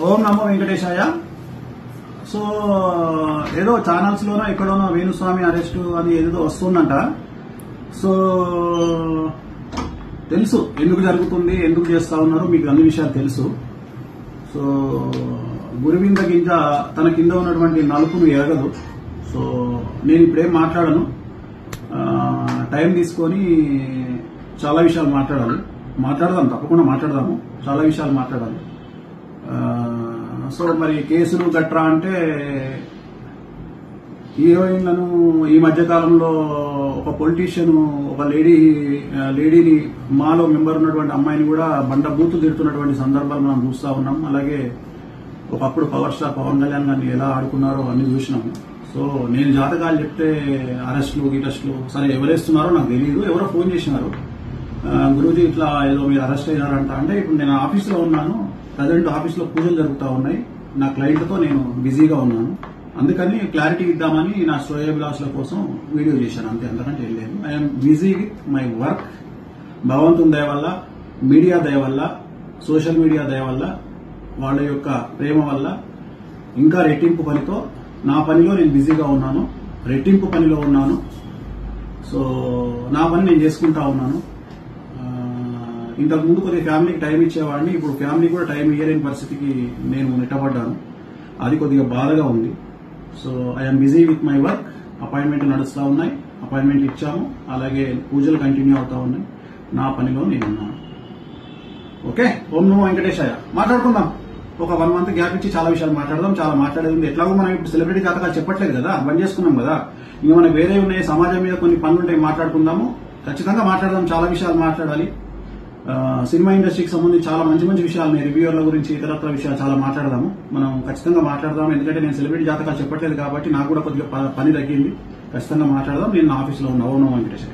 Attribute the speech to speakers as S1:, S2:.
S1: ఓం నమో వెంకటేశాయ. So ఏదో channels లోనో ఎక్కడోనో Venu Swamy arrest అని ఏదో వస్తుందంట. సో తెలుసు ఎందుకు జరుగుతుంది, ఎందుకు చేస్తా ఉన్నారు, మీకు అన్ని విషయాలు తెలుసు. సో గురువింద గింజ తన కింద ఉన్నటువంటి నలుపును ఎరగదు. సో నేను ఇప్పుడేం మాట్లాడను, టైం తీసుకొని చాలా విషయాలు మాట్లాడదాం, తప్పకుండా మాట్లాడదాము, చాలా విషయాలు మాట్లాడాలి. సో మరి కేసులు గట్రా అంటే హీరోయిన్లను ఈ మధ్య కాలంలో ఒక పొలిటీషియన్ ఒక లేడీని మాలో మెంబర్ ఉన్నటువంటి అమ్మాయిని కూడా బండబూతులు తిడుతున్నటువంటి సందర్భాలు మనం చూస్తా ఉన్నాం. అలాగే ఒకప్పుడు పవర్ స్టార్ పవన్ కళ్యాణ్ గారిని ఎలా ఆడుకున్నారో అన్ని చూసినాము. సో నేను జాతకాలు చెప్తే అరెస్టులు సరే ఎవరేస్తున్నారో నాకు తెలియదు. ఎవరో ఫోన్ చేసినారు, గురూజీ ఇట్లా ఏదో మీరు అరెస్ట్ అయ్యారంట. అంటే ఇప్పుడు నేను ఆఫీస్లో ఉన్నాను, ప్రజెంట్ ఆఫీస్లో పూజలు జరుగుతూ ఉన్నాయి, నా క్లయింట్తో నేను బిజీగా ఉన్నాను, అందుకని క్లారిటీ ఇద్దామని నా శ్రేయోభిలాషుల కోసం వీడియో చేశాను, అంతే, అంతకంటే ఏం లేదు. I'm busy with my work. భగవంతుని దయ వల్ల, మీడియా దయ వల్ల, సోషల్ మీడియా దయ వల్ల, వాళ్ళ యొక్క ప్రేమ వల్ల ఇంకా రెట్టింపు పనితో నా పనిలో నేను బిజీగా ఉన్నాను, రెట్టింపు పనిలో ఉన్నాను. సో నా పని నేను చేసుకుంటా ఉన్నాను. ఇంతకుముందు కొద్దిగా ఫ్యామిలీకి టైం ఇచ్చేవాడిని, ఇప్పుడు ఫ్యామిలీ కూడా టైం ఇయ్యలేని పరిస్థితికి నేను నెట్టబడ్డాను. అది కొద్దిగా బాధగా ఉంది. So I'm busy with my work. అపాయింట్మెంట్లు నడుస్తూ ఉన్నాయి, అపాయింట్మెంట్లు ఇచ్చాము, అలాగే పూజలు కంటిన్యూ అవుతా ఉన్నాయి. నా పనిలో నేనున్నాను. ఓకే, ఓం నమో వెంకటేశాయ. మాట్లాడుకుందాం, ఒక 1 month గ్యాప్ ఇచ్చి చాలా విషయాలు మాట్లాడదాం. చాలా మాట్లాడేది ఎట్లాగో మనం ఇప్పుడు సెలబ్రిటీ జాతకాలు చెప్పట్లేదు కదా, బంద్ చేసుకున్నాం కదా, ఇంకా మనకు వేరే ఉన్నాయి, సమాజం మీద కొన్ని పనులు ఉంటాయి, మాట్లాడుకుందాము, ఖచ్చితంగా మాట్లాడదాం, చాలా విషయాలు మాట్లాడాలి. సినిమా ఇండస్ట్రీకి సంబంధించి చాలా మంచి విషయాలు, రివ్యూవర్ల గురించి, ఇతరత్ర విషయాలు చాలా మాట్లాడదాము, మనం ఖచ్చితంగా మాట్లాడదాం. ఎందుకంటే నేను సెలబ్రిటీ జాతకాలు చెప్పట్లేదు కాబట్టి నాకు కూడా కొద్దిగా పని తగ్గింది. ఖచ్చితంగా మాట్లాడదాం. నేను నా ఆఫీస్లో ఉన్న ఓం నమో వెంకటేశాయ.